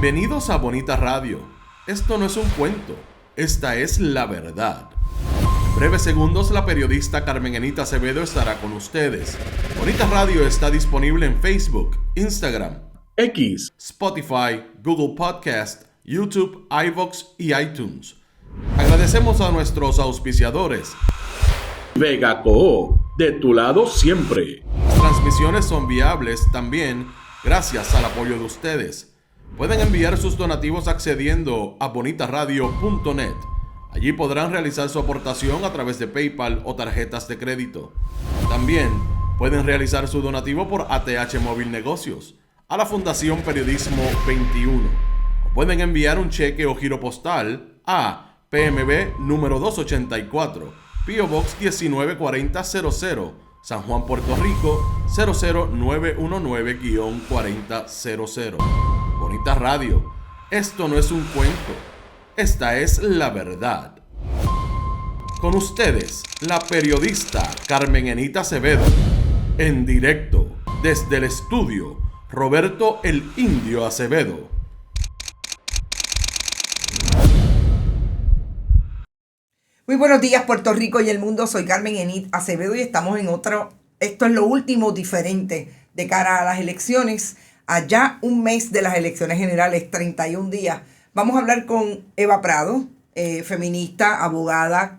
Bienvenidos a Bonita Radio. Esto no es un cuento, esta es la verdad. En breves segundos, la periodista Carmen Enita Acevedo estará con ustedes. Bonita Radio está disponible en Facebook, Instagram, X, Spotify, Google Podcast, YouTube, iVoox y iTunes. Agradecemos a nuestros auspiciadores. Vega Coop, de tu lado siempre. Las transmisiones son viables también gracias al apoyo de ustedes. Pueden enviar sus donativos accediendo a bonitaradio.net. Allí podrán realizar su aportación a través de PayPal o tarjetas de crédito. También pueden realizar su donativo por ATH Móvil Negocios a la Fundación Periodismo 21. O pueden enviar un cheque o giro postal a PMB número 284, P.O. Box 194000, San Juan, Puerto Rico 00919-4000. Bonita Radio, esto no es un cuento, esta es la verdad. Con ustedes, la periodista Carmen Enita Acevedo, en directo desde el estudio Roberto el Indio Acevedo. Muy buenos días, Puerto Rico y el mundo. Soy Carmen Enita Acevedo y estamos en otro. Esto es lo último diferente de cara a las elecciones. Allá un mes de las elecciones generales, 31 días. Vamos a hablar con Eva Prado, feminista, abogada,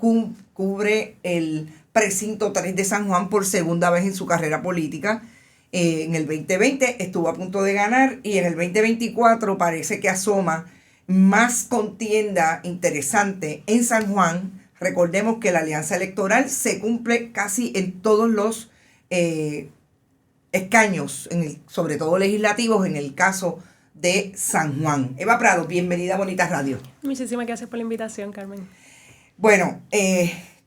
cubre el precinto 3 de San Juan por segunda vez en su carrera política. En el 2020 estuvo a punto de ganar y en el 2024 parece que asoma más contienda interesante en San Juan. Recordemos que la alianza electoral se cumple casi en todos los escaños, sobre todo legislativos, en el caso de San Juan. Eva Prado, bienvenida a Bonita Radio. Muchísimas gracias por la invitación, Carmen. Bueno,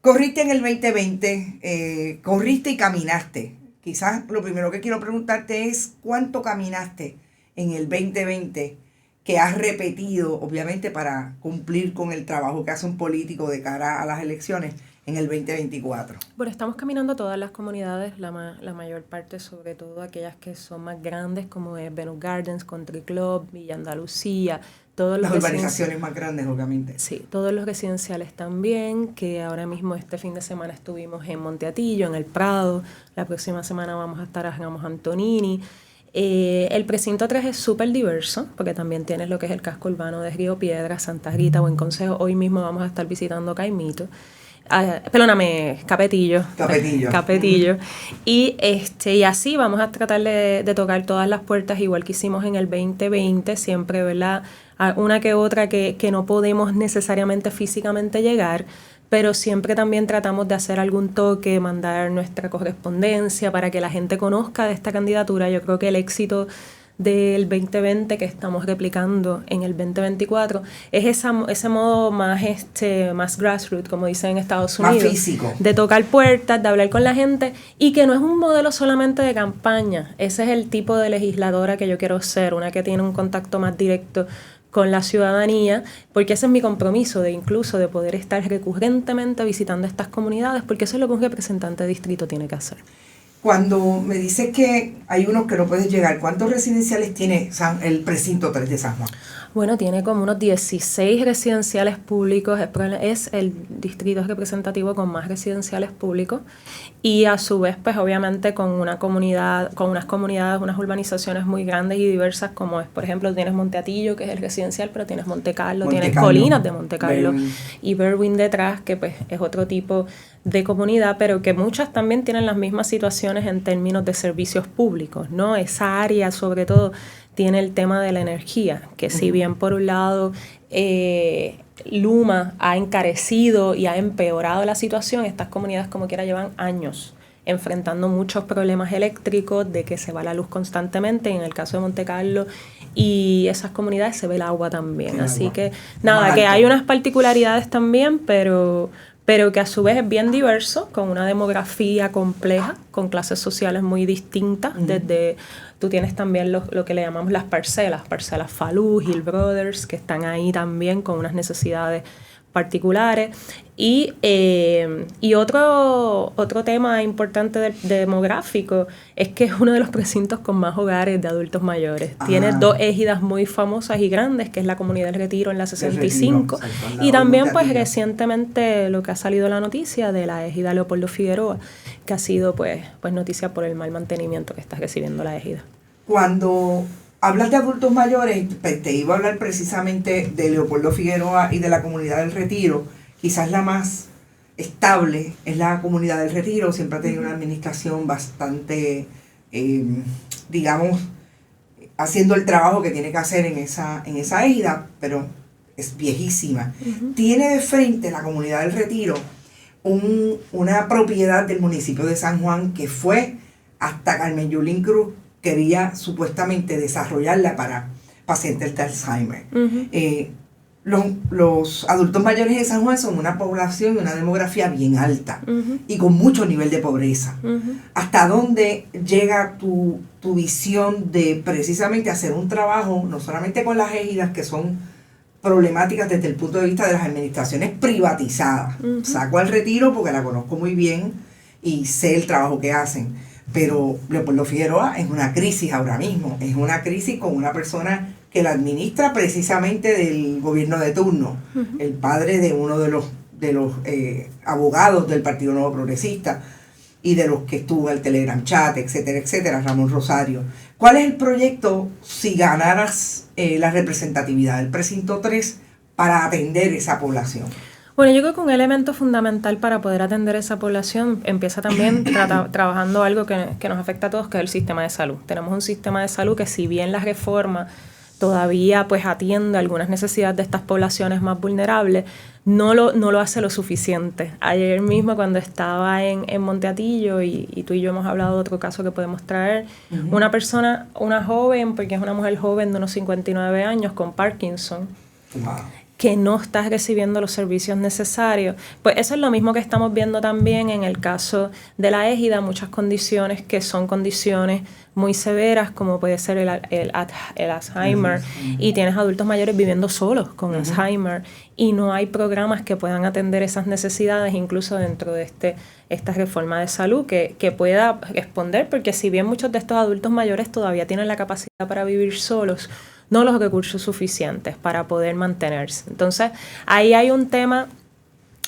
corriste en el 2020, corriste y caminaste. Quizás lo primero que quiero preguntarte es ¿cuánto caminaste en el 2020 que has repetido, obviamente, para cumplir con el trabajo que hace un político de cara a las elecciones en el 2024? Bueno, estamos caminando todas las comunidades, la mayor parte, sobre todo aquellas que son más grandes, como es Venus Gardens, Country Club, Villa Andalucía, todos los las urbanizaciones más grandes, obviamente. Sí, todos los residenciales también, que ahora mismo este fin de semana estuvimos en Monteatillo, en El Prado, la próxima semana vamos a estar en Ramos Antonini. El precinto 3 es súper diverso, porque también tienes lo que es el casco urbano de Río Piedras, Santa Rita, Buen Consejo. Hoy mismo vamos a estar visitando Caimito. Capetillo. Y así vamos a tratar de tocar todas las puertas, igual que hicimos en el 2020, siempre, ¿verdad? Una que otra que no podemos necesariamente físicamente llegar, pero siempre también tratamos de hacer algún toque, mandar nuestra correspondencia para que la gente conozca de esta candidatura. Yo creo que el éxito del 2020 que estamos replicando en el 2024 es ese modo más grassroots, como dicen en Estados Unidos, más físico, de tocar puertas, de hablar con la gente, y que no es un modelo solamente de campaña. Ese es el tipo de legisladora que yo quiero ser, una que tiene un contacto más directo con la ciudadanía, porque ese es mi compromiso, de poder estar recurrentemente visitando estas comunidades, porque eso es lo que un representante de distrito tiene que hacer. Cuando me dices que hay unos que no puedes llegar, ¿cuántos residenciales tiene el precinto 3 de San Juan? Bueno, tiene como unos 16 residenciales públicos, es el distrito representativo con más residenciales públicos, y a su vez, pues obviamente con unas comunidades, unas urbanizaciones muy grandes y diversas, como es, por ejemplo, tienes Monteatillo, que es el residencial, pero tienes Monte Carlo, tienes Colinas de Monte Carlo, y Berwyn detrás, que pues es otro tipo de comunidad, pero que muchas también tienen las mismas situaciones en términos de servicios públicos, ¿no? Esa área, sobre todo, tiene el tema de la energía, que si bien por un lado Luma ha encarecido y ha empeorado la situación, estas comunidades como quiera llevan años enfrentando muchos problemas eléctricos, de que se va la luz constantemente, en el caso de Monte Carlo, y esas comunidades se ve el agua también. Así que nada, que hay unas particularidades también, pero que a su vez es bien diverso, con una demografía compleja, con clases sociales muy distintas. Desde tú tienes también lo que le llamamos parcelas Falú, Hill Brothers, que están ahí también con unas necesidades particulares. Y otro tema importante demográfico es que es uno de los precintos con más hogares de adultos mayores. Tiene 2 égidas muy famosas y grandes, que es la Comunidad del Retiro en la 65, y también pues recientemente lo que ha salido la noticia de la égida Leopoldo Figueroa, que ha sido pues noticia por el mal mantenimiento que está recibiendo la égida. Cuando hablas de adultos mayores, te iba a hablar precisamente de Leopoldo Figueroa y de la Comunidad del Retiro. Quizás la más estable es la Comunidad del Retiro, siempre ha tenido una administración bastante, digamos, haciendo el trabajo que tiene que hacer en esa égida, pero es viejísima. Tiene de frente la Comunidad del Retiro una propiedad del municipio de San Juan que fue hasta Carmen Yulín Cruz, quería supuestamente desarrollarla para pacientes de Alzheimer. Los adultos mayores de San Juan son una población y una demografía bien alta y con mucho nivel de pobreza. ¿Hasta dónde llega tu visión de precisamente hacer un trabajo, no solamente con las égidas que son problemáticas desde el punto de vista de las administraciones privatizadas? Saco al Retiro porque la conozco muy bien y sé el trabajo que hacen, pero Leopoldo Figueroa es una crisis ahora mismo, es una crisis con una persona que la administra precisamente del gobierno de turno, el padre de uno de los abogados del Partido Nuevo Progresista y de los que estuvo el Telegram Chat, etcétera, etcétera, Ramón Rosario. ¿Cuál es el proyecto si ganaras la representatividad del precinto 3 para atender esa población? Bueno, yo creo que un elemento fundamental para poder atender esa población empieza también trabajando algo que nos afecta a todos, que es el sistema de salud. Tenemos un sistema de salud que, si bien la reforma todavía pues atiende algunas necesidades de estas poblaciones más vulnerables, no lo hace lo suficiente. Ayer mismo, cuando estaba en Monteatillo, y tú y yo hemos hablado de otro caso que podemos traer, una persona, una joven, porque es una mujer joven de unos 59 años con Parkinson, que no está recibiendo los servicios necesarios. Pues eso es lo mismo que estamos viendo también en el caso de la égida, muchas condiciones que son condiciones muy severas, como puede ser el Alzheimer, y tienes adultos mayores viviendo solos con Alzheimer, y no hay programas que puedan atender esas necesidades, incluso dentro de esta reforma de salud, que pueda responder, porque si bien muchos de estos adultos mayores todavía tienen la capacidad para vivir solos, no los recursos suficientes para poder mantenerse. Entonces, ahí hay un tema,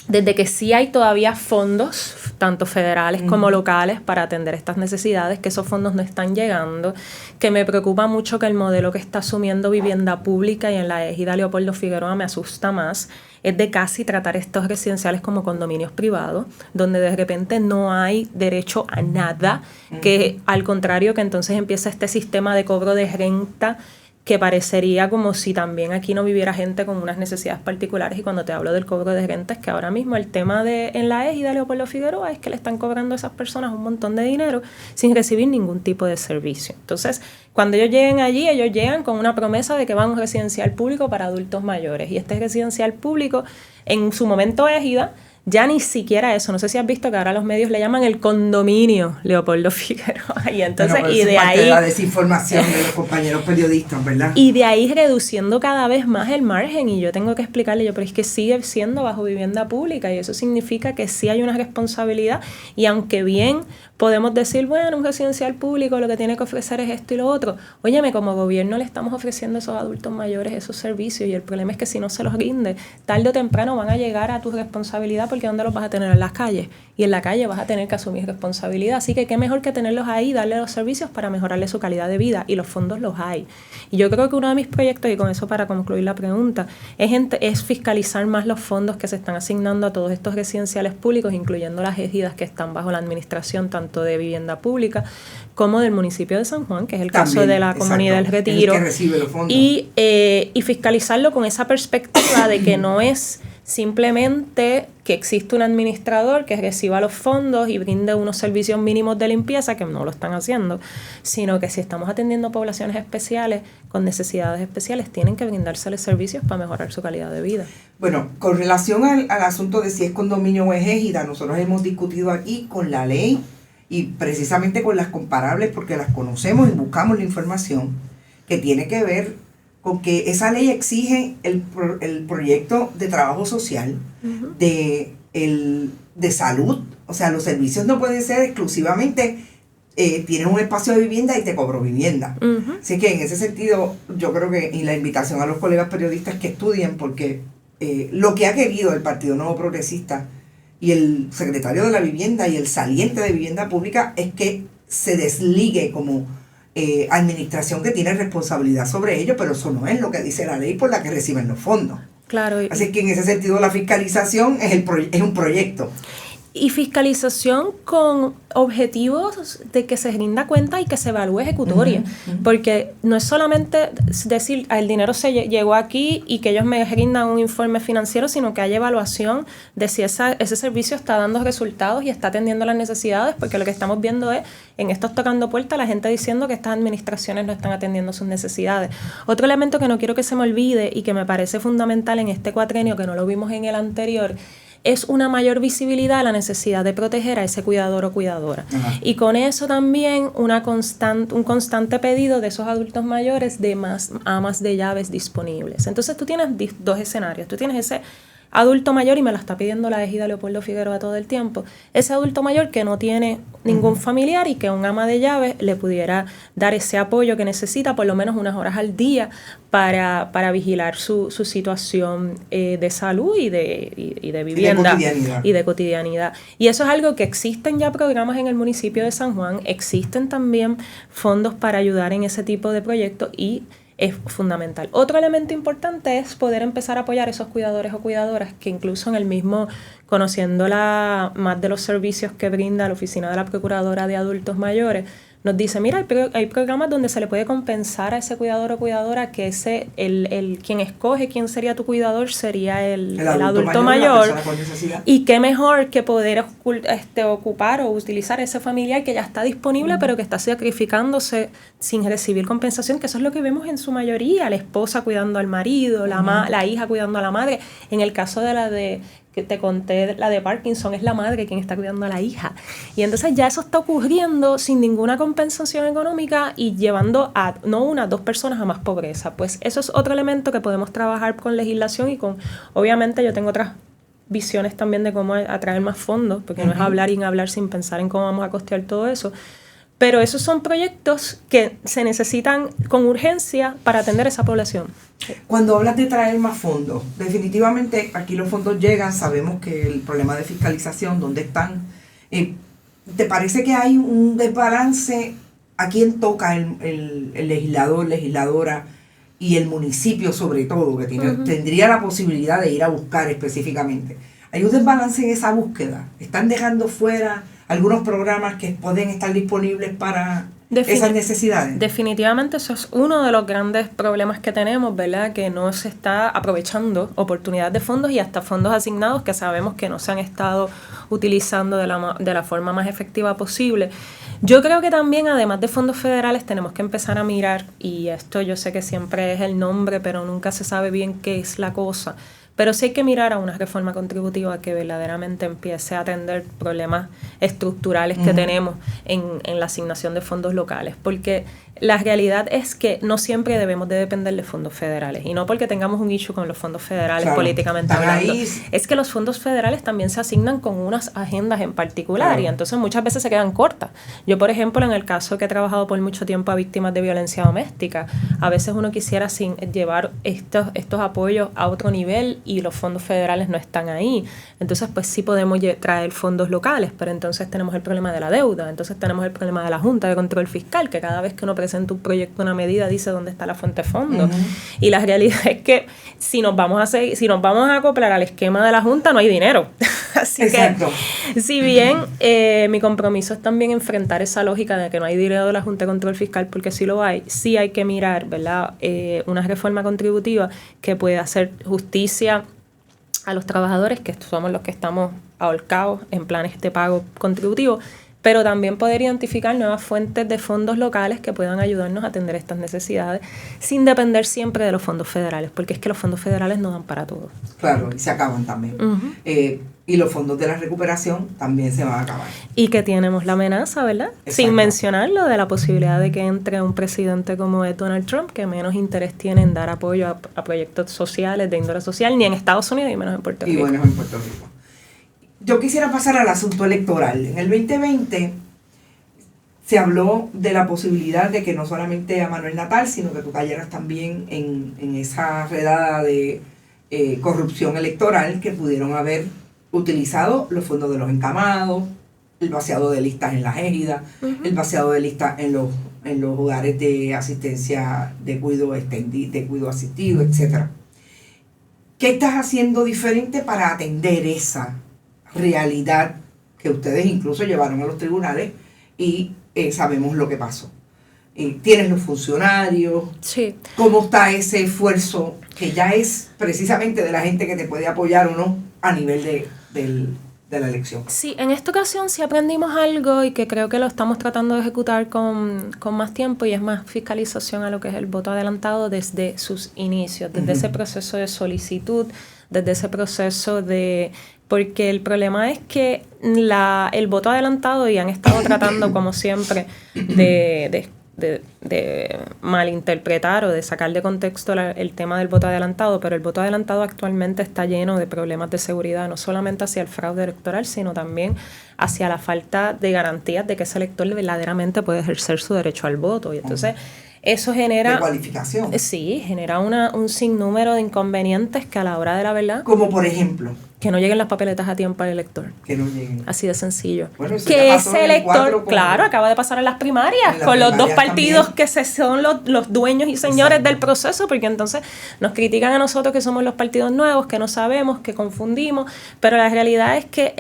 desde que sí hay todavía fondos, tanto federales como locales, para atender estas necesidades, que esos fondos no están llegando, que me preocupa mucho que el modelo que está asumiendo Vivienda Pública y en la égida Leopoldo Figueroa me asusta más, es de casi tratar estos residenciales como condominios privados, donde de repente no hay derecho a nada, que al contrario, que entonces empieza este sistema de cobro de renta, que parecería como si también aquí no viviera gente con unas necesidades particulares. Y cuando te hablo del cobro de renta, es que ahora mismo el tema en la égida Leopoldo Figueroa es que le están cobrando a esas personas un montón de dinero sin recibir ningún tipo de servicio. Entonces, cuando ellos lleguen allí, ellos llegan con una promesa de que van a un residencial público para adultos mayores. Y este residencial público, en su momento égida, ya ni siquiera eso. No sé si has visto que ahora los medios le llaman el condominio Leopoldo Figueroa. Y entonces, y de ahí, de la desinformación de los compañeros periodistas, ¿verdad? Y de ahí reduciendo cada vez más el margen. Y yo tengo que explicarle, pero es que sigue siendo bajo vivienda pública, y eso significa que sí hay una responsabilidad. Y aunque bien podemos decir, bueno, un residencial público lo que tiene que ofrecer es esto y lo otro, óyeme, como gobierno le estamos ofreciendo a esos adultos mayores esos servicios, y el problema es que si no se los rinde, tarde o temprano van a llegar a tu responsabilidad, porque ¿dónde los vas a tener? En las calles, y en la calle vas a tener que asumir responsabilidad. Así que qué mejor que tenerlos ahí, darle los servicios para mejorarle su calidad de vida, y los fondos los hay. Y yo creo que uno de mis proyectos, y con eso para concluir la pregunta, es fiscalizar más los fondos que se están asignando a todos estos residenciales públicos, incluyendo las ejidas que están bajo la administración tanto de Vivienda Pública como del municipio de San Juan, que es el caso de la Comunidad del Retiro, el que recibe los fondos. Y fiscalizarlo con esa perspectiva de que no es simplemente que existe un administrador que reciba los fondos y brinde unos servicios mínimos de limpieza, que no lo están haciendo, sino que si estamos atendiendo poblaciones especiales con necesidades especiales, tienen que brindárseles servicios para mejorar su calidad de vida. Bueno, con relación al asunto de si es condominio o es égida, nosotros hemos discutido aquí con la ley y precisamente con las comparables, porque las conocemos y buscamos la información, que tiene que ver con que esa ley exige el proyecto de trabajo social, de salud. O sea, los servicios no pueden ser exclusivamente tienes un espacio de vivienda y te cobro vivienda. Así que en ese sentido yo creo que, y la invitación a los colegas periodistas que estudien, porque lo que ha querido el Partido Nuevo Progresista y el secretario de la Vivienda y el saliente de Vivienda Pública es que se desligue como administración que tiene responsabilidad sobre ello, pero eso no es lo que dice la ley por la que reciben los fondos. Claro. Así que en ese sentido la fiscalización es un proyecto. Y fiscalización con objetivos de que se rinda cuenta y que se evalúe ejecutoria. Porque no es solamente decir, el dinero llegó aquí y que ellos me rindan un informe financiero, sino que haya evaluación de si ese servicio está dando resultados y está atendiendo las necesidades, porque lo que estamos viendo es, en estos tocando puertas, la gente diciendo que estas administraciones no están atendiendo sus necesidades. Otro elemento que no quiero que se me olvide y que me parece fundamental en este cuatrenio, que no lo vimos en el anterior, es una mayor visibilidad a la necesidad de proteger a ese cuidador o cuidadora. Y con eso también un constante pedido de esos adultos mayores de más amas de llaves disponibles. Entonces tú tienes dos escenarios. Tú tienes ese adulto mayor, y me lo está pidiendo la ejida Leopoldo Figueroa todo el tiempo, ese adulto mayor que no tiene ningún familiar y que un ama de llaves le pudiera dar ese apoyo que necesita por lo menos unas horas al día para vigilar su situación de salud y de vivienda y de cotidianidad. Y eso es algo que existen ya programas en el municipio de San Juan, existen también fondos para ayudar en ese tipo de proyectos y es fundamental. Otro elemento importante es poder empezar a apoyar a esos cuidadores o cuidadoras que incluso en el mismo, conociendo más de los servicios que brinda la Oficina de la Procuradora de Adultos Mayores, nos dice, mira, hay programas donde se le puede compensar a ese cuidador o cuidadora que quien escoge quién sería tu cuidador sería el adulto mayor, y qué mejor que poder ocupar o utilizar ese familiar que ya está disponible pero que está sacrificándose sin recibir compensación, que eso es lo que vemos en su mayoría, la esposa cuidando al marido, la hija cuidando a la madre. En el caso de que te conté, la de Parkinson, es la madre quien está cuidando a la hija. Y entonces ya eso está ocurriendo sin ninguna compensación económica y llevando a no una, dos personas a más pobreza. Pues eso es otro elemento que podemos trabajar con legislación y con, obviamente yo tengo otras visiones también de cómo atraer más fondos, porque no es hablar y hablar sin pensar en cómo vamos a costear todo eso. Pero esos son proyectos que se necesitan con urgencia para atender a esa población. Cuando hablas de traer más fondos, definitivamente aquí los fondos llegan, sabemos que el problema de fiscalización, ¿dónde están? ¿Te parece que hay un desbalance? ¿A quién toca el legislador, legisladora y el municipio sobre todo, que tendría la posibilidad de ir a buscar específicamente? ¿Hay un desbalance en esa búsqueda? ¿Están dejando fuera algunos programas que pueden estar disponibles para esas necesidades? Definitivamente eso es uno de los grandes problemas que tenemos, ¿verdad? Que no se está aprovechando oportunidades de fondos y hasta fondos asignados que sabemos que no se han estado utilizando de la forma más efectiva posible. Yo creo que también, además de fondos federales, tenemos que empezar a mirar, y esto yo sé que siempre es el nombre, pero nunca se sabe bien qué es la cosa, pero sí hay que mirar a una reforma contributiva que verdaderamente empiece a atender problemas estructurales que tenemos en la asignación de fondos locales, porque la realidad es que no siempre debemos de depender de fondos federales, y no porque tengamos un issue con los fondos federales, claro, políticamente hablando, es que los fondos federales también se asignan con unas agendas en particular, claro, y entonces muchas veces se quedan cortas. Yo, por ejemplo, en el caso que he trabajado por mucho tiempo a víctimas de violencia doméstica, a veces uno quisiera llevar estos apoyos a otro nivel y los fondos federales no están ahí. Entonces, pues sí podemos traer fondos locales, pero entonces tenemos el problema de la deuda, entonces tenemos el problema de la Junta de Control Fiscal, que cada vez que uno presenta un proyecto, una medida, dice dónde está la fuente de fondos. Y la realidad es que si nos vamos a acoplar al esquema de la Junta, no hay dinero. Así Exacto. que, si bien mi compromiso es también enfrentar esa lógica de que no hay dinero de la Junta de Control Fiscal, porque sí lo hay, sí hay que mirar, ¿verdad? Una reforma contributiva que pueda hacer justicia a los trabajadores, que somos los que estamos ahorcados en planes de pago contributivo, pero también poder identificar nuevas fuentes de fondos locales que puedan ayudarnos a atender estas necesidades sin depender siempre de los fondos federales, porque es que los fondos federales no dan para todo. Claro, y se acaban también. Y los fondos de la recuperación también se van a acabar. Y que tenemos la amenaza, ¿verdad? Exacto. Sin mencionar lo de la posibilidad de que entre un presidente como es Donald Trump, que menos interés tiene en dar apoyo a proyectos sociales, de índole social, ni en Estados Unidos y menos en Puerto Rico. Y menos en Puerto Rico. Yo quisiera pasar al asunto electoral. En el 2020 se habló de la posibilidad de que no solamente a Manuel Natal, sino que tú cayeras también en esa redada de corrupción electoral, que pudieron haber utilizado los fondos de los encamados, el vaciado de listas en las égidas, el vaciado de listas en los hogares de asistencia de cuidado extendido, de cuidado asistido, etc. ¿Qué estás haciendo diferente para atender esa realidad que ustedes incluso llevaron a los tribunales y sabemos lo que pasó? ¿Tienes los funcionarios? Sí. ¿Cómo está ese esfuerzo que ya es precisamente de la gente que te puede apoyar o no a nivel de la elección? Sí, en esta ocasión sí aprendimos algo y que creo que lo estamos tratando de ejecutar con más tiempo, y es más fiscalización a lo que es el voto adelantado desde sus inicios, desde ese proceso de solicitud, desde ese proceso de... Porque el problema es que el voto adelantado, y han estado tratando como siempre de malinterpretar o de sacar de contexto el tema del voto adelantado, pero el voto adelantado actualmente está lleno de problemas de seguridad, no solamente hacia el fraude electoral, sino también hacia la falta de garantías de que ese elector verdaderamente puede ejercer su derecho al voto. Y entonces eso genera... ¿De cualificación? Sí, genera un sinnúmero de inconvenientes que a la hora de la verdad... Como por ejemplo... Que no lleguen las papeletas a tiempo al elector. Que no lleguen. Así de sencillo. Bueno, que ese elector, claro, acaba de pasar en las primarias, con los dos partidos también, que son los dueños y señores del proceso, porque entonces nos critican a nosotros que somos los partidos nuevos, que no sabemos, que confundimos, pero la realidad es que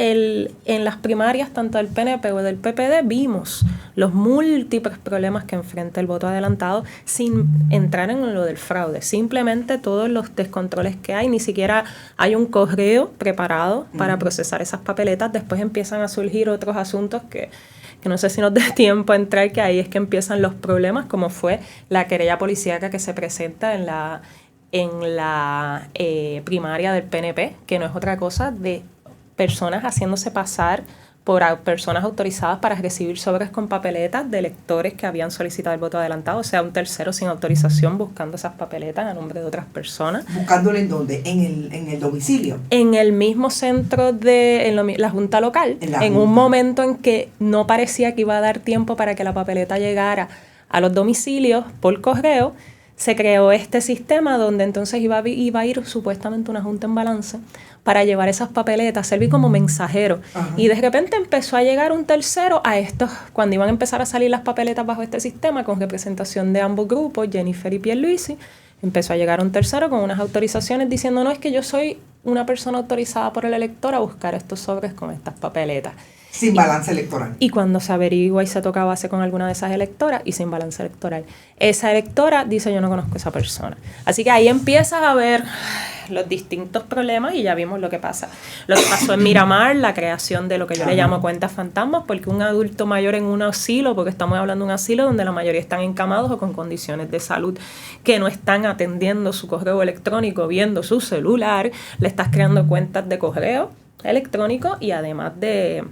en las primarias, tanto del PNP o del PPD, vimos los múltiples problemas que enfrenta el voto adelantado sin entrar en lo del fraude. Simplemente todos los descontroles que hay, ni siquiera hay un correo preparado para procesar esas papeletas. Después empiezan a surgir otros asuntos que no sé si nos dé tiempo a entrar, que ahí es que empiezan los problemas, como fue la querella policíaca que se presenta en la primaria del PNP, que no es otra cosa de personas haciéndose pasar por personas autorizadas para recibir sobres con papeletas de electores que habían solicitado el voto adelantado, o sea, un tercero sin autorización buscando esas papeletas a nombre de otras personas. ¿Buscándole en dónde? ¿En el domicilio? En el mismo centro de la Junta Local, en un momento en que no parecía que iba a dar tiempo para que la papeleta llegara a los domicilios por correo, se creó este sistema donde entonces iba a ir supuestamente una junta en balance para llevar esas papeletas, servir como mensajero. Ajá. Y de repente empezó a llegar un tercero a estos, cuando iban a empezar a salir las papeletas bajo este sistema, con representación de ambos grupos, Jennifer y Pierluisi, empezó a llegar un tercero con unas autorizaciones diciendo, no, es que yo soy una persona autorizada por el elector a buscar estos sobres con estas papeletas. Sin balance electoral. Y cuando se averigua y se toca base con alguna de esas electoras, y sin balance electoral, esa electora dice, yo no conozco a esa persona. Así que ahí empiezas a ver los distintos problemas, y ya vimos lo que pasa. Lo que pasó en Miramar, la creación de lo que yo le llamo cuentas fantasmas, porque un adulto mayor en un asilo, porque estamos hablando de un asilo donde la mayoría están encamados o con condiciones de salud que no están atendiendo su correo electrónico, viendo su celular, le estás creando cuentas de correo electrónico y además de...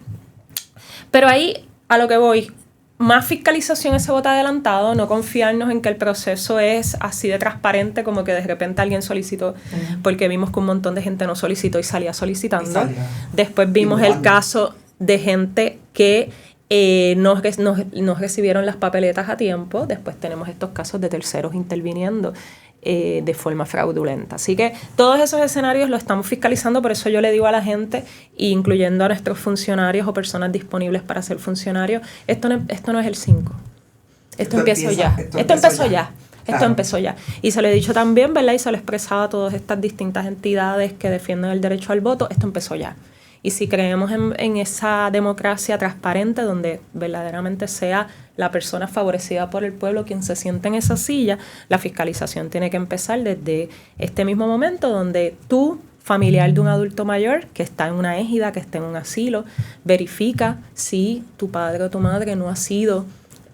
Pero ahí, a lo que voy, más fiscalización ese voto adelantado, no confiarnos en que el proceso es así de transparente como que de repente alguien solicitó, porque vimos que un montón de gente no solicitó y salía solicitando. Después vimos el caso de gente que no recibieron las papeletas a tiempo. Después tenemos estos casos de terceros interviniendo de forma fraudulenta. Así que todos esos escenarios los estamos fiscalizando, por eso yo le digo a la gente, incluyendo a nuestros funcionarios o personas disponibles para ser funcionarios, esto no es el 5. Esto empezó ya. Esto empezó ya. Y se lo he dicho también, ¿verdad? Y se lo he expresado a todas estas distintas entidades que defienden el derecho al voto, esto empezó ya. Y si creemos en esa democracia transparente donde verdaderamente sea la persona favorecida por el pueblo quien se siente en esa silla, la fiscalización tiene que empezar desde este mismo momento donde tú, familiar de un adulto mayor que está en una égida, que está en un asilo, verifica si tu padre o tu madre no ha sido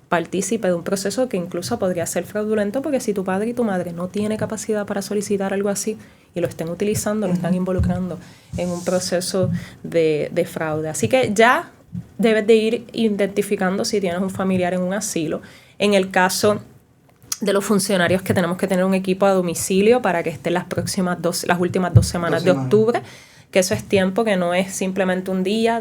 partícipe de un proceso que incluso podría ser fraudulento, porque si tu padre y tu madre no tienen capacidad para solicitar algo así y lo estén utilizando, lo están involucrando en un proceso de fraude. Así que ya debes de ir identificando si tienes un familiar en un asilo. En el caso de los funcionarios, que tenemos que tener un equipo a domicilio para que esté las últimas 2 semanas de octubre, que eso es tiempo que no es simplemente un día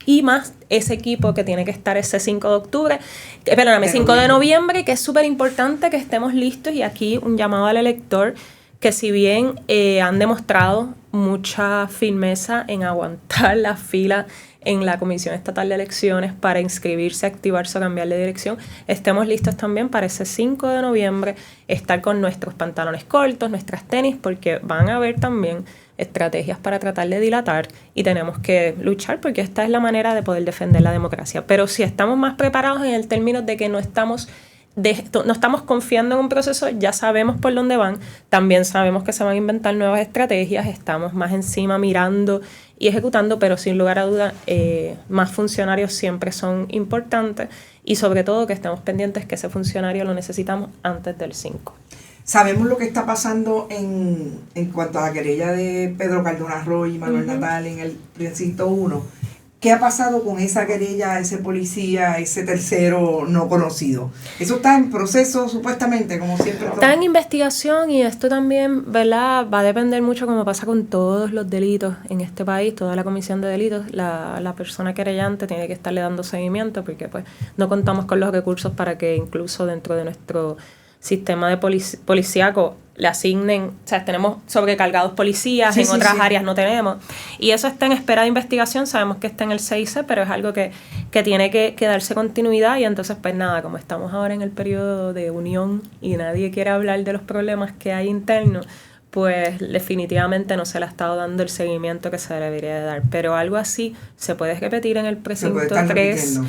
y más ese equipo que tiene que estar ese 5 de octubre, 5 de noviembre, que es súper importante que estemos listos. Y aquí un llamado al elector, que si bien han demostrado mucha firmeza en aguantar la fila en la Comisión Estatal de Elecciones para inscribirse, activarse o cambiar de dirección, estemos listos también para ese 5 de noviembre, estar con nuestros pantalones cortos, nuestras tenis, porque van a haber también estrategias para tratar de dilatar y tenemos que luchar, porque esta es la manera de poder defender la democracia. Pero si estamos más preparados en el término de que no estamos confiando en un proceso, ya sabemos por dónde van, también sabemos que se van a inventar nuevas estrategias, estamos más encima mirando y ejecutando, pero sin lugar a duda más funcionarios siempre son importantes, y sobre todo que estemos pendientes que ese funcionario lo necesitamos antes del 5. Sabemos lo que está pasando en cuanto a la querella de Pedro Cardona Roy y Manuel Natal en el precinto 1. ¿Qué ha pasado con esa querella, ese policía, ese tercero no conocido? Eso está en proceso, supuestamente, como siempre. Está en investigación, y esto también, ¿verdad?, va a depender mucho, como pasa con todos los delitos en este país, toda la comisión de delitos. La persona querellante tiene que estarle dando seguimiento, porque pues no contamos con los recursos para que incluso dentro de nuestro sistema de policíaco le asignen, o sea, tenemos sobrecargados policías, en otras áreas no tenemos, y eso está en espera de investigación. Sabemos que está en el 6C, pero es algo que tiene que darse continuidad, y entonces pues nada, como estamos ahora en el periodo de unión y nadie quiere hablar de los problemas que hay internos, pues definitivamente no se le ha estado dando el seguimiento que se debería de dar, pero algo así se puede repetir en el precinto 3.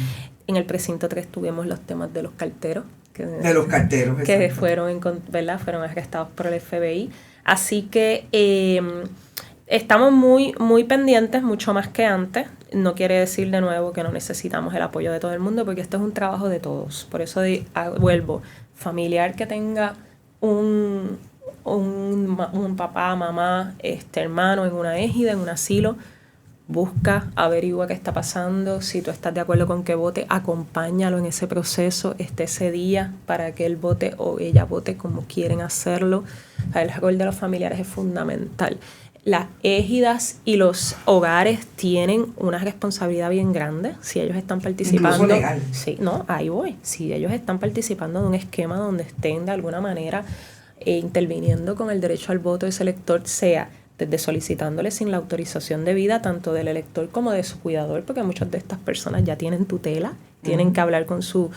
En el precinto 3 tuvimos los temas de los carteros, que fueron arrestados por el FBI. Así que estamos muy, muy pendientes, mucho más que antes. No quiere decir de nuevo que no necesitamos el apoyo de todo el mundo, porque esto es un trabajo de todos. Por eso vuelvo, familiar que tenga un papá, mamá, hermano en una égida, en un asilo, busca, averigua qué está pasando. Si tú estás de acuerdo con que vote, acompáñalo en ese proceso, ese día, para que él vote o ella vote como quieren hacerlo. El rol de los familiares es fundamental. Las égidas y los hogares tienen una responsabilidad bien grande si ellos están participando. Incluso legal. Sí, no, ahí voy. Si ellos están participando de un esquema donde estén de alguna manera interviniendo con el derecho al voto de ese elector, sea desde solicitándole sin la autorización debida tanto del elector como de su cuidador, porque muchas de estas personas ya tienen tutela, tienen que hablar con su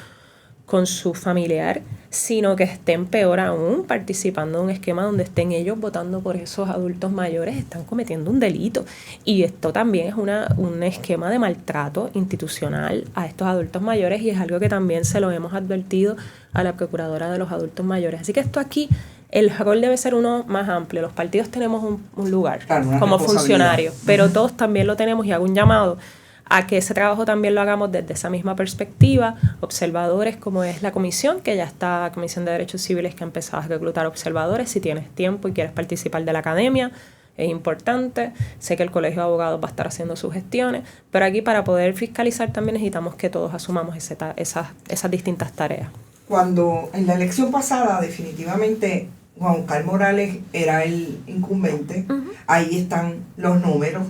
familiar, sino que estén, peor aún, participando de un esquema donde estén ellos votando por esos adultos mayores, están cometiendo un delito. Y esto también es un esquema de maltrato institucional a estos adultos mayores, y es algo que también se lo hemos advertido a la Procuradora de los Adultos Mayores. Así que esto aquí, el rol debe ser uno más amplio. Los partidos tenemos un lugar, claro, como funcionarios, pero todos también lo tenemos, y hago un llamado a que ese trabajo también lo hagamos desde esa misma perspectiva. Observadores, como es la comisión, que ya está, la Comisión de Derechos Civiles, que ha empezado a reclutar observadores. Si tienes tiempo y quieres participar de la academia, es importante. Sé que el Colegio de Abogados va a estar haciendo sus gestiones, pero aquí, para poder fiscalizar, también necesitamos que todos asumamos esas distintas tareas. Cuando en la elección pasada definitivamente Juan Oscar Morales era el incumbente, ahí están los números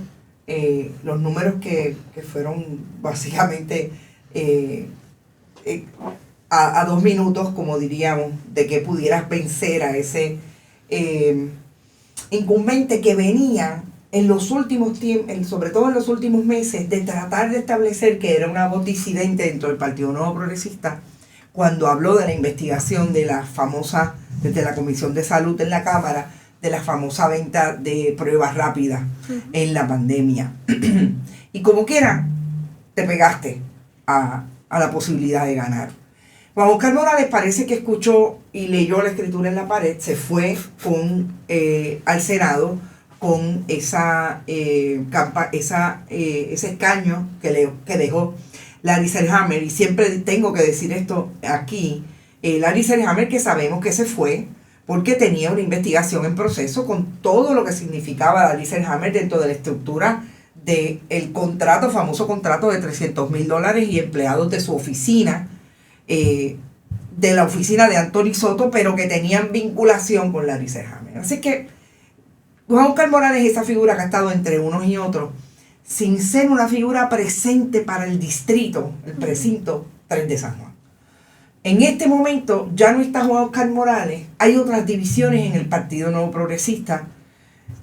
que fueron básicamente a 2 minutos, como diríamos, de que pudieras vencer a ese incumbente que venía en los últimos tiempos, sobre todo en los últimos meses, de tratar de establecer que era una voz disidente dentro del Partido Nuevo Progresista, cuando habló de la investigación de la famosa, desde la Comisión de Salud en la Cámara, de la famosa venta de pruebas rápidas en la pandemia. Y como quiera, te pegaste a la posibilidad de ganar. Juan Oscar Morales parece que escuchó y leyó la escritura en la pared, se fue al Senado con ese escaño que dejó Larry Selhammer. Y siempre tengo que decir esto aquí, Larry Selhammer, que sabemos que se fue porque tenía una investigación en proceso con todo lo que significaba Darlene Hammer dentro de la estructura del contrato, famoso contrato de $300,000 y empleados de su oficina, de la oficina de Anthony Soto, pero que tenían vinculación con Darlene Hammer. Así que Juan Oscar Morales es esa figura que ha estado entre unos y otros, sin ser una figura presente para el distrito, el precinto 3 de San Juan. En este momento ya no está Juan Oscar Morales, hay otras divisiones en el Partido Nuevo Progresista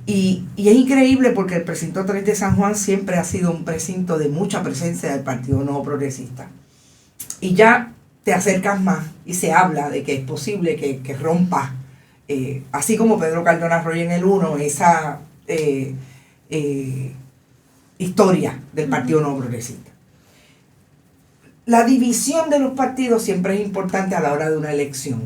y es increíble porque el precinto 3 de San Juan siempre ha sido un precinto de mucha presencia del Partido Nuevo Progresista. Y ya te acercas más y se habla de que es posible que rompa, así como Pedro Cardona Arroyo en el 1, esa historia del Partido Nuevo Progresista. La división de los partidos siempre es importante a la hora de una elección.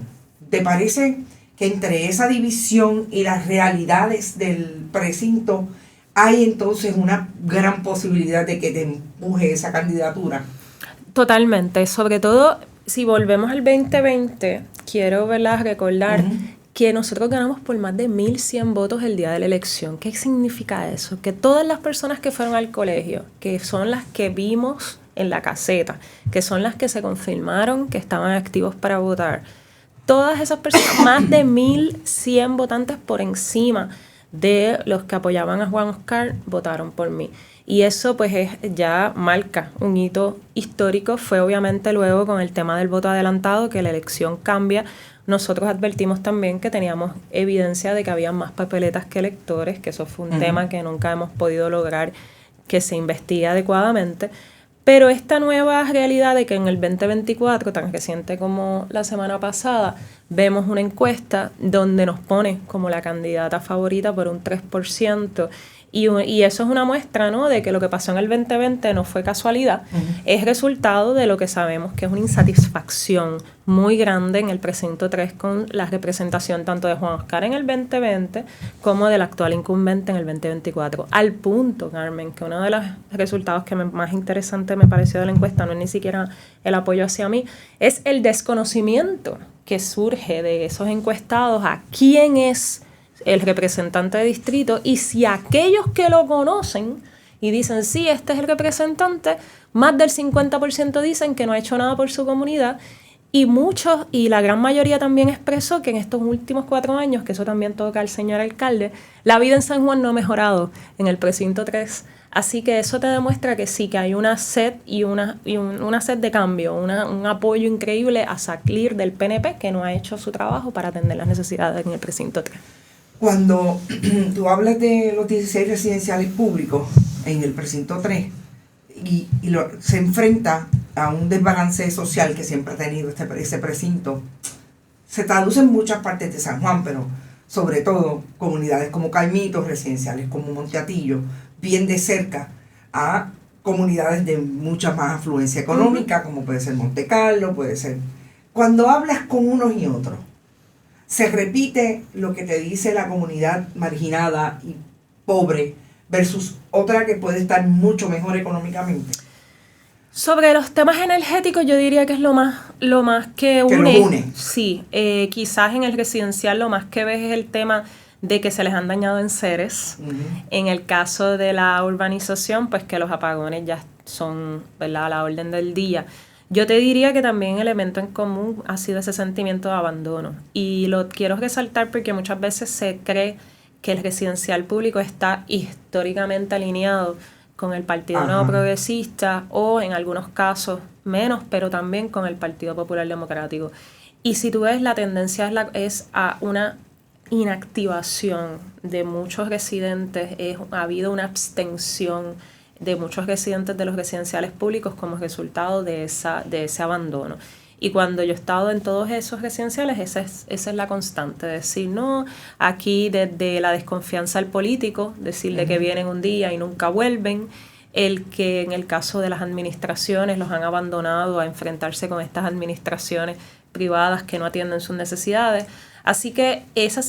¿Te parece que entre esa división y las realidades del precinto hay entonces una gran posibilidad de que te empuje esa candidatura? Totalmente, sobre todo si volvemos al 2020, quiero recordar que nosotros ganamos por más de 1,100 votos el día de la elección. ¿Qué significa eso? Que todas las personas que fueron al colegio, que son las que vimos en la caseta, que son las que se confirmaron que estaban activos para votar, todas esas personas, más de 1,100 votantes por encima de los que apoyaban a Juan Oscar, votaron por mí. Y eso pues ya marca un hito histórico. Fue obviamente luego con el tema del voto adelantado que la elección cambia. Nosotros advertimos también que teníamos evidencia de que había más papeletas que electores, que eso fue un tema que nunca hemos podido lograr que se investigue adecuadamente. Pero esta nueva realidad de que en el 2024, tan reciente como la semana pasada, vemos una encuesta donde nos pone como la candidata favorita por un 3%. Y eso es una muestra, ¿no?, de que lo que pasó en el 2020 no fue casualidad, es resultado de lo que sabemos que es una insatisfacción muy grande en el precinto 3 con la representación tanto de Juan Oscar en el 2020 como del actual incumbente en el 2024. Al punto, Carmen, que uno de los resultados que más interesante me pareció de la encuesta no es ni siquiera el apoyo hacia mí, es el desconocimiento que surge de esos encuestados a quién es el representante de distrito, y si aquellos que lo conocen y dicen, sí, este es el representante, más del 50% dicen que no ha hecho nada por su comunidad, y muchos, y la gran mayoría también expresó que en estos últimos 4 años, que eso también toca al señor alcalde, la vida en San Juan no ha mejorado en el precinto 3. Así que eso te demuestra que sí, que hay una sed y una sed de cambio, un apoyo increíble a salir del PNP que no ha hecho su trabajo para atender las necesidades en el precinto 3. Cuando tú hablas de los 16 residenciales públicos en el precinto 3 y se enfrenta a un desbalance social que siempre ha tenido ese precinto, se traduce en muchas partes de San Juan, pero sobre todo comunidades como Caimito, residenciales como Monteatillo, bien de cerca a comunidades de mucha más afluencia económica, como puede ser Monte Carlo, puede ser... Cuando hablas con unos y otros, se repite lo que te dice la comunidad marginada y pobre versus otra que puede estar mucho mejor económicamente. Sobre los temas energéticos yo diría que es lo más que une. Que los une. Sí, quizás en el residencial lo más que ves es el tema de que se les han dañado enseres. En el caso de la urbanización, pues que los apagones ya son, ¿verdad?, a la orden del día. Yo te diría que también el elemento en común ha sido ese sentimiento de abandono. Y lo quiero resaltar porque muchas veces se cree que el residencial público está históricamente alineado con el Partido Nuevo Progresista o en algunos casos menos, pero también con el Partido Popular Democrático. Y si tú ves, la tendencia es a una inactivación de muchos residentes, ha habido una abstención de muchos residentes de los residenciales públicos como resultado de ese abandono. Y cuando yo he estado en todos esos residenciales, esa es la constante, decir, no, aquí desde la desconfianza al político, decirle que vienen un día y nunca vuelven, el que en el caso de las administraciones los han abandonado a enfrentarse con estas administraciones privadas que no atienden sus necesidades. Así que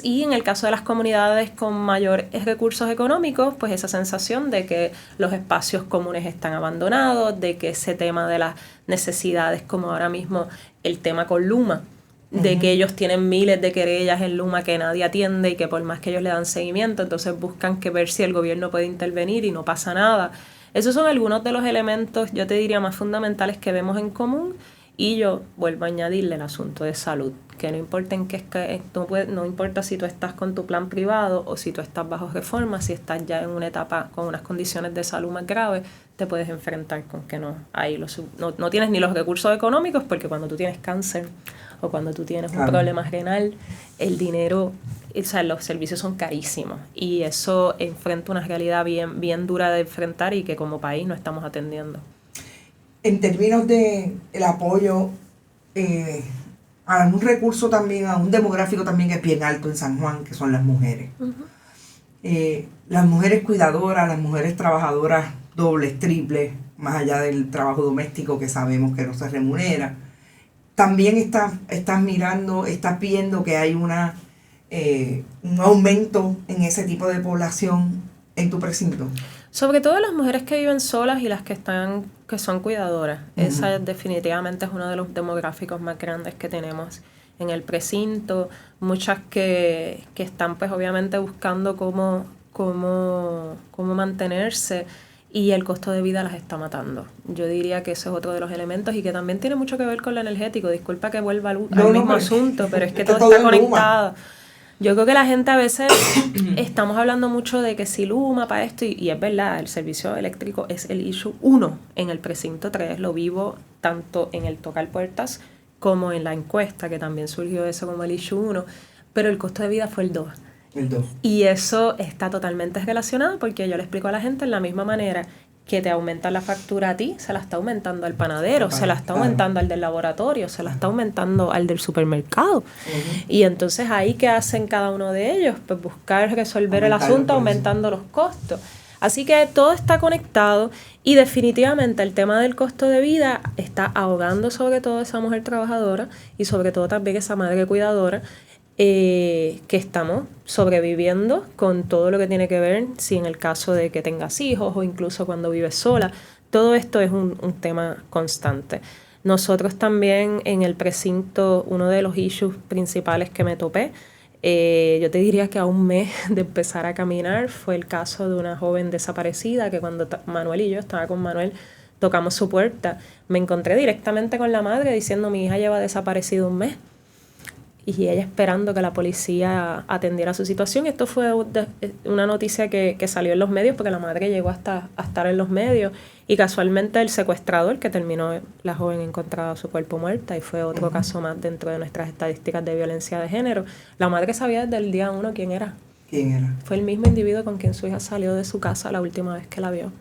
y en el caso de las comunidades con mayores recursos económicos, pues esa sensación de que los espacios comunes están abandonados, de que ese tema de las necesidades, como ahora mismo el tema con Luma, de que ellos tienen miles de querellas en Luma que nadie atiende y que por más que ellos le dan seguimiento, entonces buscan que ver si el gobierno puede intervenir y no pasa nada. Esos son algunos de los elementos, yo te diría, más fundamentales que vemos en común. Y yo vuelvo a añadirle el asunto de salud, que no importa no importa si tú estás con tu plan privado o si tú estás bajo reforma, si estás ya en una etapa con unas condiciones de salud más graves, te puedes enfrentar con que no tienes ni los recursos económicos, porque cuando tú tienes cáncer o cuando tú tienes un problema renal, el dinero, o sea, los servicios son carísimos y eso enfrenta una realidad bien dura de enfrentar y que como país no estamos atendiendo. En términos de el apoyo a un recurso también, a un demográfico también que es bien alto en San Juan, que son las mujeres. Las mujeres cuidadoras, las mujeres trabajadoras dobles, triples, más allá del trabajo doméstico que sabemos que no se remunera. También estás mirando, estás viendo que hay un aumento en ese tipo de población en tu precinto. Sobre todo las mujeres que viven solas y las que son cuidadoras. Esa definitivamente es uno de los demográficos más grandes que tenemos en el precinto. Muchas que están pues obviamente buscando cómo mantenerse y el costo de vida las está matando. Yo diría que eso es otro de los elementos y que también tiene mucho que ver con lo energético. Disculpa que vuelva al mismo asunto, pero es que todo está conectado. Yo creo que la gente a veces estamos hablando mucho de que si Luma para esto, y es verdad, el servicio eléctrico es el issue 1 en el precinto 3, lo vivo tanto en el tocar puertas como en la encuesta, que también surgió eso como el issue 1, pero el costo de vida fue el 2. Y eso está totalmente relacionado porque yo le explico a la gente en la misma manera que te aumenta la factura a ti, se la está aumentando al panadero, se la está aumentando al del laboratorio, se la está aumentando al del supermercado. Y entonces ahí, ¿qué hacen cada uno de ellos? Pues buscar resolver el asunto aumentando los costos. Así que todo está conectado y definitivamente el tema del costo de vida está ahogando sobre todo esa mujer trabajadora y sobre todo también esa madre cuidadora, que estamos sobreviviendo con todo lo que tiene que ver, si en el caso de que tengas hijos o incluso cuando vives sola. Todo esto es un tema constante. Nosotros también en el precinto, uno de los issues principales que me topé, yo te diría que a un mes de empezar a caminar, fue el caso de una joven desaparecida que cuando Manuel y yo, estaba con Manuel, tocamos su puerta, me encontré directamente con la madre diciendo: mi hija lleva desaparecido un mes. Y ella esperando que la policía atendiera su situación. Esto fue una noticia que salió en los medios porque la madre llegó hasta a estar en los medios y casualmente el secuestrador, que terminó la joven encontrada su cuerpo muerta, y fue otro caso más dentro de nuestras estadísticas de violencia de género. La madre sabía desde el día 1 quién era. ¿Quién era? Fue el mismo individuo con quien su hija salió de su casa la última vez que la vio.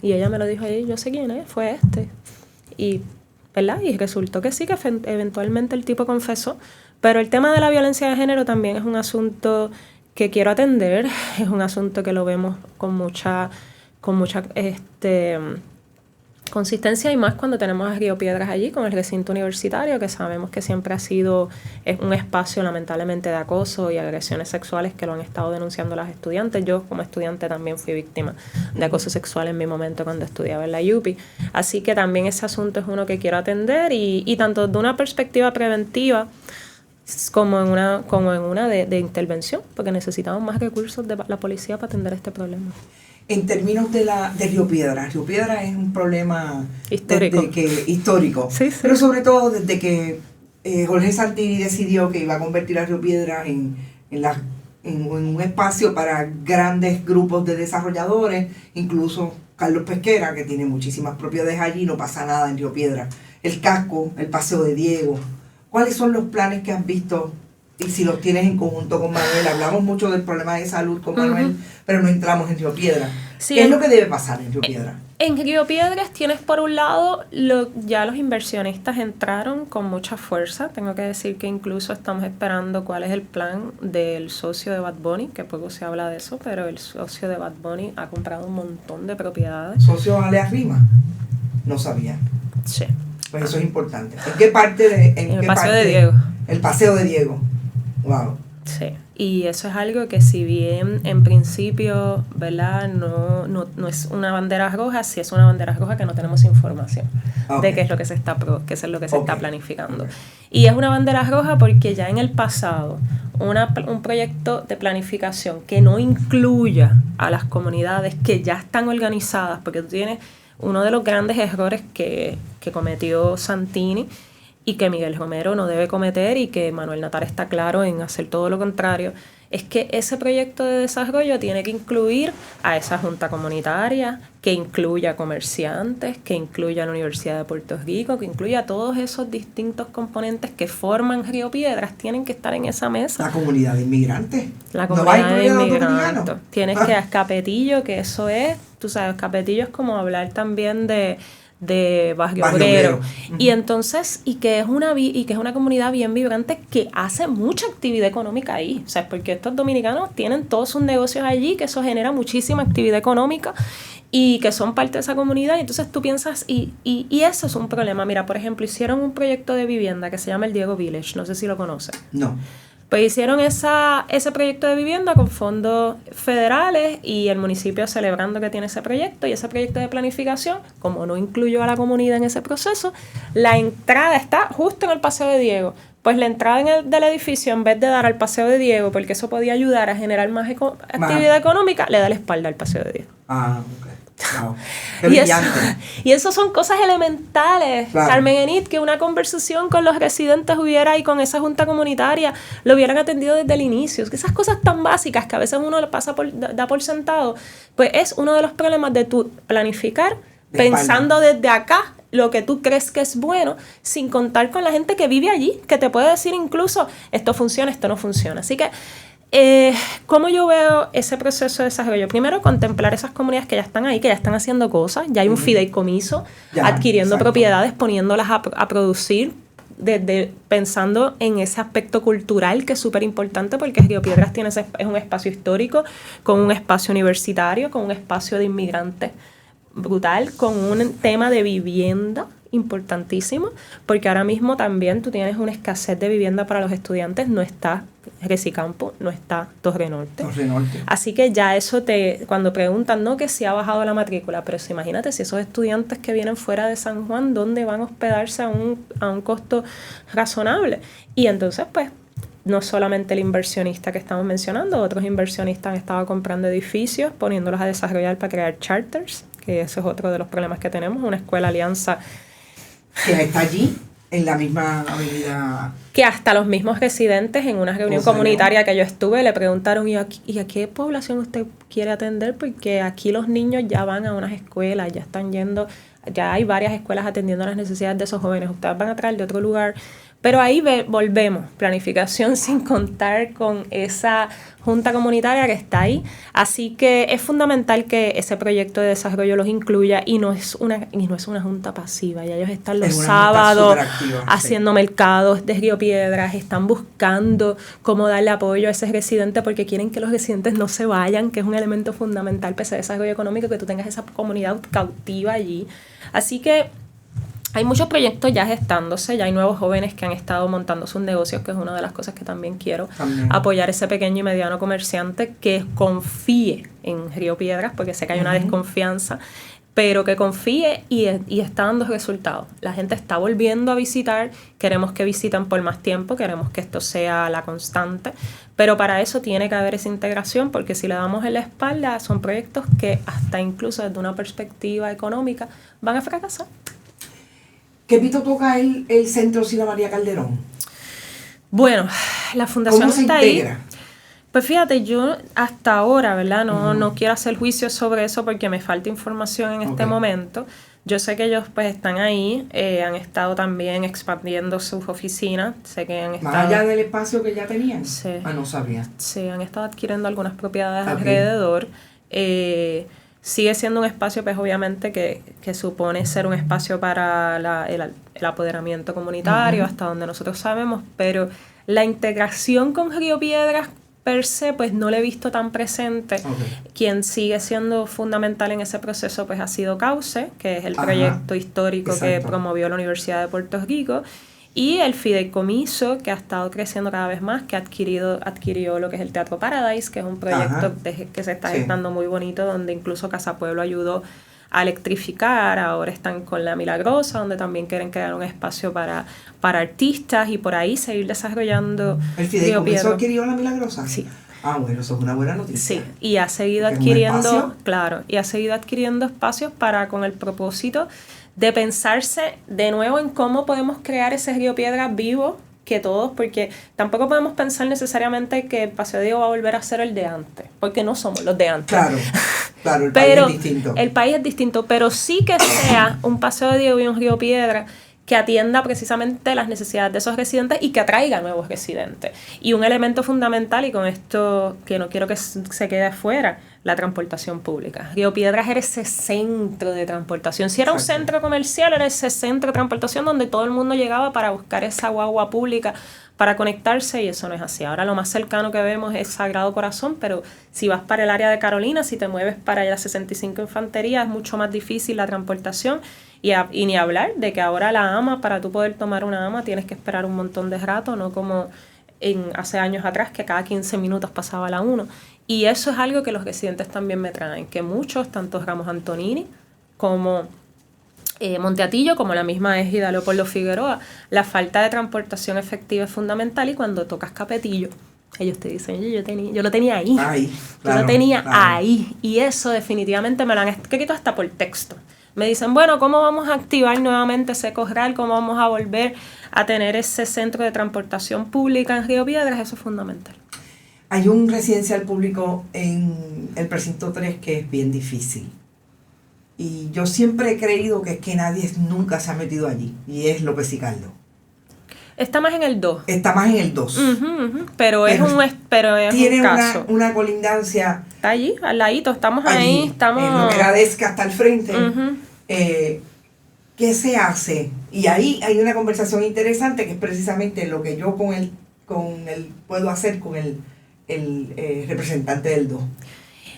Y ella me lo dijo ahí: yo sé quién es, fue este. Y, ¿verdad? Y resultó que sí, que eventualmente el tipo confesó. Pero el tema de la violencia de género también es un asunto que quiero atender, es un asunto que lo vemos con mucha consistencia, y más cuando tenemos a Río Piedras allí con el recinto universitario, que sabemos que siempre ha sido un espacio lamentablemente de acoso y agresiones sexuales que lo han estado denunciando las estudiantes. Yo como estudiante también fui víctima de acoso sexual en mi momento cuando estudiaba en la UPI. Así que también ese asunto es uno que quiero atender y tanto de una perspectiva preventiva como en una de intervención, porque necesitamos más recursos de la policía para atender este problema. En términos de Río Piedras es un problema histórico, sí. Pero sobre todo desde que Jorge Santini decidió que iba a convertir a Río Piedras en un espacio para grandes grupos de desarrolladores, incluso Carlos Pesquera, que tiene muchísimas propiedades allí, no pasa nada en Río Piedras. El casco, el paseo de Diego. ¿Cuáles son los planes que has visto y si los tienes en conjunto con Manuel? Hablamos mucho del problema de salud con Manuel, pero no entramos en Río Piedras. Sí, ¿qué es lo que debe pasar en Río Piedras? En Río Piedras tienes por un lado, ya los inversionistas entraron con mucha fuerza. Tengo que decir que incluso estamos esperando cuál es el plan del socio de Bad Bunny, que poco se habla de eso, pero el socio de Bad Bunny ha comprado un montón de propiedades. ¿Socio Alea Rima? No sabía. Sí. Pues eso es importante. ¿En qué parte de...? En el Paseo de Diego. El Paseo de Diego. Wow. Sí. Y eso es algo que, si bien en principio, ¿verdad?, no es una bandera roja, sí es una bandera roja que no tenemos información de qué es lo que se está está planificando. Y es una bandera roja porque ya en el pasado un proyecto de planificación que no incluya a las comunidades que ya están organizadas, porque tú tienes uno de los grandes errores que cometió Santini y que Miguel Romero no debe cometer, y que Manuel Natar está claro en hacer todo lo contrario, es que ese proyecto de desarrollo tiene que incluir a esa junta comunitaria, que incluya comerciantes, que incluya la Universidad de Puerto Rico, que incluya todos esos distintos componentes que forman Río Piedras, tienen que estar en esa mesa. La comunidad de inmigrantes. La comunidad de inmigrantes. Tienes que a Capetillo, que eso es, tú sabes, Capetillo es como hablar también de Barrio Obrero. Y entonces, y que es una comunidad bien vibrante que hace mucha actividad económica ahí. O sea, porque estos dominicanos tienen todos sus negocios allí, que eso genera muchísima actividad económica y que son parte de esa comunidad. Y entonces tú piensas, y eso es un problema. Mira, por ejemplo, hicieron un proyecto de vivienda que se llama el Diego Village. No sé si lo conoces. No. Pues hicieron ese proyecto de vivienda con fondos federales, y el municipio celebrando que tiene ese proyecto, y ese proyecto de planificación, como no incluyó a la comunidad en ese proceso, la entrada está justo en el Paseo de Diego. Pues la entrada del edificio, en vez de dar al Paseo de Diego, porque eso podía ayudar a generar más actividad económica, le da la espalda al Paseo de Diego. Ah, ok. Wow. Y eso son cosas elementales, claro. Carmen Enid, que una conversación con los residentes hubiera, y con esa junta comunitaria lo hubieran atendido desde el inicio. Esas cosas tan básicas que a veces uno da por sentado, pues es uno de los problemas de tu planificar pensando desde acá lo que tú crees que es bueno, sin contar con la gente que vive allí, que te puede decir incluso esto funciona, esto no funciona. Así que ¿cómo yo veo ese proceso de desarrollo? Primero, contemplar esas comunidades que ya están ahí, que ya están haciendo cosas. Ya hay un fideicomiso adquiriendo propiedades, poniéndolas a producir, pensando en ese aspecto cultural, que es súper importante, porque Río Piedras es un espacio histórico, con un espacio universitario, con un espacio de inmigrantes brutal, con un tema de vivienda importantísimo, porque ahora mismo también tú tienes una escasez de vivienda para los estudiantes. No está Recicampo, no está Torre Norte. Así que ya eso cuando preguntan, no, que si ha bajado la matrícula, pero imagínate, si esos estudiantes que vienen fuera de San Juan, ¿dónde van a hospedarse a un costo razonable? Y entonces, pues, no solamente el inversionista que estamos mencionando, otros inversionistas han estado comprando edificios, poniéndolos a desarrollar para crear charters, que eso es otro de los problemas que tenemos, una escuela alianza que está allí en la misma avenida. Que hasta los mismos residentes en una reunión comunitaria que yo estuve le preguntaron, ¿y a qué población usted quiere atender? Porque aquí los niños ya van a unas escuelas, ya están yendo, ya hay varias escuelas atendiendo las necesidades de esos jóvenes, ustedes van a traer de otro lugar. Pero ahí volvemos, planificación sin contar con esa junta comunitaria que está ahí. Así que es fundamental que ese proyecto de desarrollo los incluya, y no es una junta pasiva. Ya ellos están los sábados haciendo mercados de Río Piedras, están buscando cómo darle apoyo a ese residente, porque quieren que los residentes no se vayan, que es un elemento fundamental para ese desarrollo económico, que tú tengas esa comunidad cautiva allí. Así que hay muchos proyectos ya gestándose, ya hay nuevos jóvenes que han estado montando sus negocios, que es una de las cosas que también quiero. Apoyar ese pequeño y mediano comerciante que confíe en Río Piedras, porque sé que hay una desconfianza, pero que confíe y está dando resultados. La gente está volviendo a visitar, queremos que visiten por más tiempo, queremos que esto sea la constante, pero para eso tiene que haber esa integración, porque si le damos en la espalda, son proyectos que hasta incluso desde una perspectiva económica van a fracasar. ¿Qué pito toca el Centro Sila María Calderón? Bueno, la fundación está ahí. ¿Cómo se integra? Pues fíjate, yo hasta ahora, ¿verdad? No quiero hacer juicios sobre eso porque me falta información en este momento. Yo sé que ellos pues están ahí, han estado también expandiendo sus oficinas. Sé que han estado... ¿Más allá del espacio que ya tenían? Sí. No sabía. Sí, han estado adquiriendo algunas propiedades alrededor. Sigue siendo un espacio, pues obviamente, que supone ser un espacio para el apoderamiento comunitario, hasta donde nosotros sabemos, pero la integración con Río Piedras per se, pues no la he visto tan presente. Quien sigue siendo fundamental en ese proceso, pues ha sido Cauce, que es el proyecto histórico que promovió la Universidad de Puerto Rico, y el fideicomiso, que ha estado creciendo cada vez más, que adquirió lo que es el Teatro Paradise, que es un proyecto que se está gestando muy bonito, donde incluso Casa Pueblo ayudó a electrificar. Ahora están con La Milagrosa, donde también quieren crear un espacio para artistas, y por ahí seguir desarrollando. ¿El fideicomiso adquirió La Milagrosa? Sí. Ah, bueno, eso es una buena noticia. Sí, y ha seguido adquiriendo, claro, y ha seguido adquiriendo espacios con el propósito de pensarse de nuevo en cómo podemos crear ese Río Piedras vivo que todos, porque tampoco podemos pensar necesariamente que el Paseo Diego va a volver a ser el de antes, porque no somos los de antes. Claro, el país es distinto. El país es distinto, pero sí que sea un Paseo Diego y un Río Piedras que atienda precisamente las necesidades de esos residentes y que atraiga nuevos residentes. Y un elemento fundamental, y con esto que no quiero que se quede afuera, la transportación pública. Río Piedras era ese centro de transportación. Si era un centro comercial, era ese centro de transportación donde todo el mundo llegaba para buscar esa guagua pública para conectarse, y eso no es así. Ahora lo más cercano que vemos es Sagrado Corazón, pero si vas para el área de Carolina, si te mueves para la 65 Infantería, es mucho más difícil la transportación. Y ni hablar de que ahora la AMA, para tú poder tomar una AMA, tienes que esperar un montón de rato, no como hace años atrás, que cada 15 minutos pasaba la 1. Y eso es algo que los residentes también me traen, que muchos, tanto Ramos Antonini como Monteatillo, como la misma égida Leopoldo Figueroa, la falta de transportación efectiva es fundamental, y cuando tocas Capetillo, ellos te dicen, yo lo tenía ahí, yo lo tenía ahí, y eso definitivamente me lo han escrito hasta por texto. Me dicen, bueno, ¿cómo vamos a activar nuevamente ese corral? ¿Cómo vamos a volver a tener ese centro de transportación pública en Río Piedras? Eso es fundamental. Hay un residencial público en el precinto 3 que es bien difícil. Y yo siempre he creído que es que nadie nunca se ha metido allí. Y es López y Caldo. Está más en el 2. Está más en el 2. Pero es un caso. Tiene una colindancia. Está allí, al ladito, estamos allí, ahí. Estamos en lo que era Desca hasta el frente. ¿Qué se hace? Y ahí hay una conversación interesante que es precisamente lo que yo puedo hacer con el representante del 2.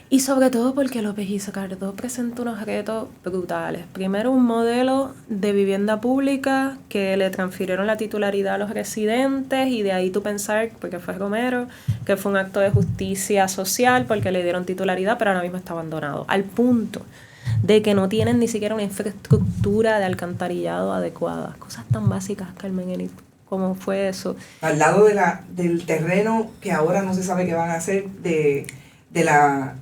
Y sobre todo porque López y Sacardo presenta unos retos brutales. Primero, un modelo de vivienda pública que le transfirieron la titularidad a los residentes, y de ahí tú pensar, porque fue Romero, que fue un acto de justicia social porque le dieron titularidad, pero ahora mismo está abandonado. Al punto de que no tienen ni siquiera una infraestructura de alcantarillado adecuada. Cosas tan básicas, Carmen Enid. ¿Cómo fue eso? Al lado del terreno que ahora no se sabe qué van a hacer de la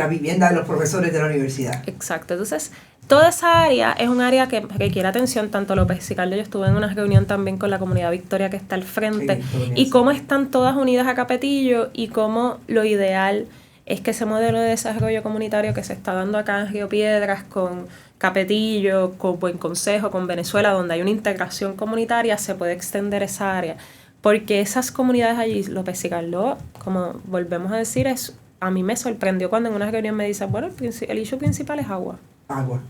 vivienda de los profesores de la universidad. Exacto. Entonces, toda esa área es un área que requiere atención. Tanto López y Caldo, yo estuve en una reunión también con la comunidad Victoria que está al frente, y cómo están todas unidas a Capetillo, y cómo lo ideal es que ese modelo de desarrollo comunitario que se está dando acá en Río Piedras con Capetillo, con Buen Consejo, con Venezuela, donde hay una integración comunitaria, se puede extender esa área. Porque esas comunidades allí, López y Caldo, como volvemos a decir, a mí me sorprendió cuando en una reunión me dicen, bueno, el issue principal es agua. Agua.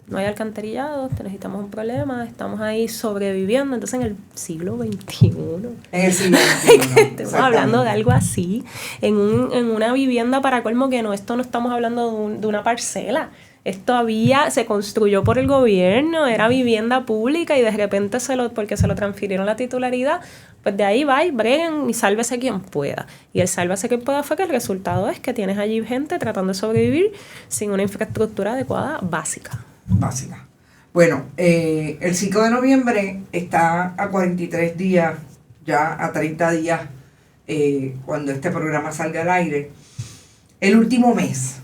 No hay alcantarillado, necesitamos un problema, estamos ahí sobreviviendo. Entonces, en el siglo XXI. En el siglo XXI. Estamos hablando de algo así. En una vivienda, para colmo, que esto no estamos hablando de una parcela. Esto se construyó por el gobierno, era vivienda pública, y de repente porque se lo transfirieron la titularidad, pues de ahí va y breguen y sálvese quien pueda. Y el sálvese quien pueda fue que el resultado es que tienes allí gente tratando de sobrevivir sin una infraestructura adecuada básica. Bueno, el 5 de noviembre está a 43 días, ya a 30 días, cuando este programa salga al aire. El último mes.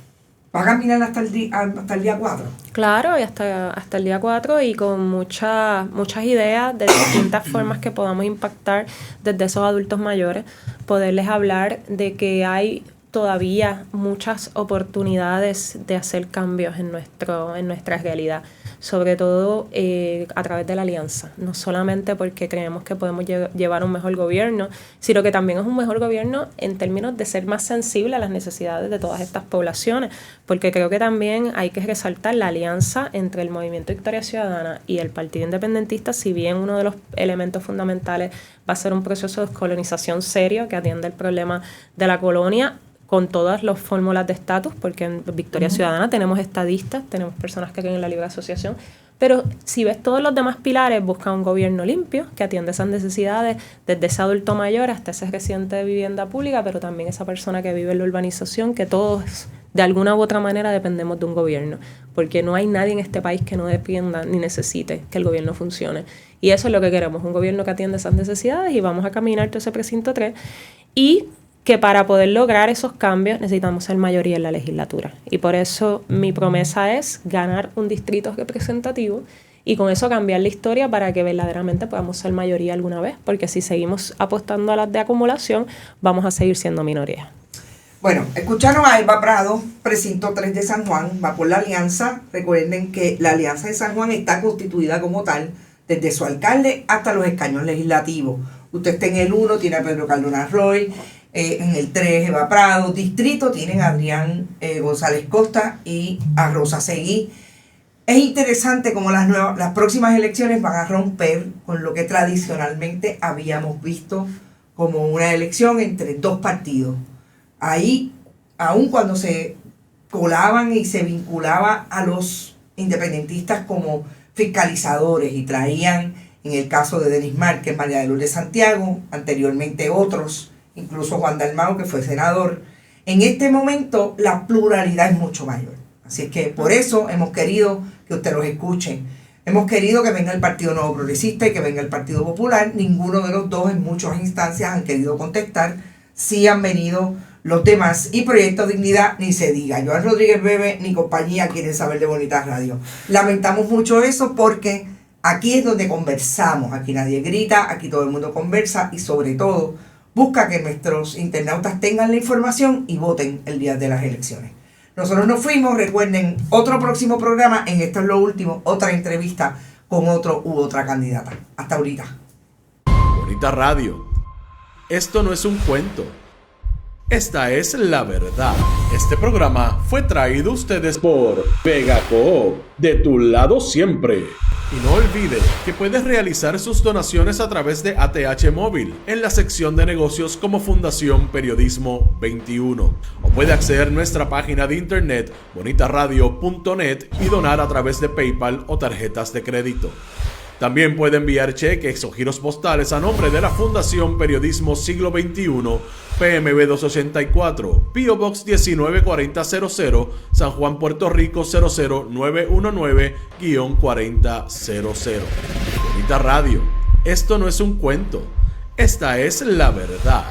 ¿Va a caminar hasta el día 4? Claro, y hasta el día 4, y con muchas ideas de distintas formas que podamos impactar desde esos adultos mayores, poderles hablar de que hay todavía muchas oportunidades de hacer cambios en nuestra realidad, sobre todo a través de la alianza, no solamente porque creemos que podemos llevar un mejor gobierno, sino que también es un mejor gobierno en términos de ser más sensible a las necesidades de todas estas poblaciones, porque creo que también hay que resaltar la alianza entre el Movimiento Victoria Ciudadana y el Partido Independentista. Si bien uno de los elementos fundamentales va a ser un proceso de descolonización serio que atiende el problema de la colonia, con todas las fórmulas de estatus, porque en Victoria Ciudadana tenemos estadistas, tenemos personas que creen en la libre asociación, Pero si ves todos los demás pilares, busca un gobierno limpio que atiende esas necesidades, desde ese adulto mayor hasta ese residente de vivienda pública, pero también esa persona que vive en la urbanización, que todos de alguna u otra manera dependemos de un gobierno, porque no hay nadie en este país que no dependa ni necesite que el gobierno funcione. Y eso es lo que queremos, un gobierno que atiende esas necesidades, y vamos a caminar todo ese precinto 3, y que para poder lograr esos cambios necesitamos ser mayoría en la legislatura. Y por eso mi promesa es ganar un distrito representativo y con eso cambiar la historia para que verdaderamente podamos ser mayoría alguna vez, porque si seguimos apostando a las de acumulación, vamos a seguir siendo minoría. Bueno, escucharon a Elba Prado, precinto 3 de San Juan, va por la alianza. Recuerden que la alianza de San Juan está constituida como tal, desde su alcalde hasta los escaños legislativos. Usted está en el 1, tiene a Pedro Cardona Roy, en el 3, Elba Prado. Distrito tienen a Adrián González Costa y a Rosa Seguí. Es interesante cómo las próximas elecciones van a romper con lo que tradicionalmente habíamos visto como una elección entre dos partidos. Ahí, aun cuando se colaban y se vinculaba a los independentistas como fiscalizadores y traían, en el caso de Denis Márquez, María de Lourdes Santiago, anteriormente otros, incluso Juan Dalmau, que fue senador, en este momento la pluralidad es mucho mayor. Así es que por eso hemos querido que usted los escuche. Hemos querido que venga el Partido Nuevo Progresista y que venga el Partido Popular. Ninguno de los dos en muchas instancias han querido contestar. Sí han venido los demás, y Proyecto Dignidad ni se diga. Joan Rodríguez Bebe ni compañía quieren saber de Bonita Radio. Lamentamos mucho eso, porque aquí es donde conversamos. Aquí nadie grita, aquí todo el mundo conversa, y sobre todo busca que nuestros internautas tengan la información y voten el día de las elecciones. Nosotros nos fuimos. Recuerden, otro próximo programa, en Esto es lo Último, otra entrevista con otro u otra candidata. Hasta ahorita. Bonita Radio. Esto no es un cuento. Esta es la verdad. Este programa fue traído a ustedes por Vega Coop, de tu lado siempre. Y no olvide que puedes realizar sus donaciones a través de ATH Móvil en la sección de negocios como Fundación Periodismo 21. O puede acceder a nuestra página de internet bonitaradio.net y donar a través de PayPal o tarjetas de crédito. También puede enviar cheques o giros postales a nombre de la Fundación Periodismo Siglo XXI, PMB 284, P.O. Box 194000, San Juan, Puerto Rico 00919-4000. Bonita Radio, esto no es un cuento, esta es la verdad.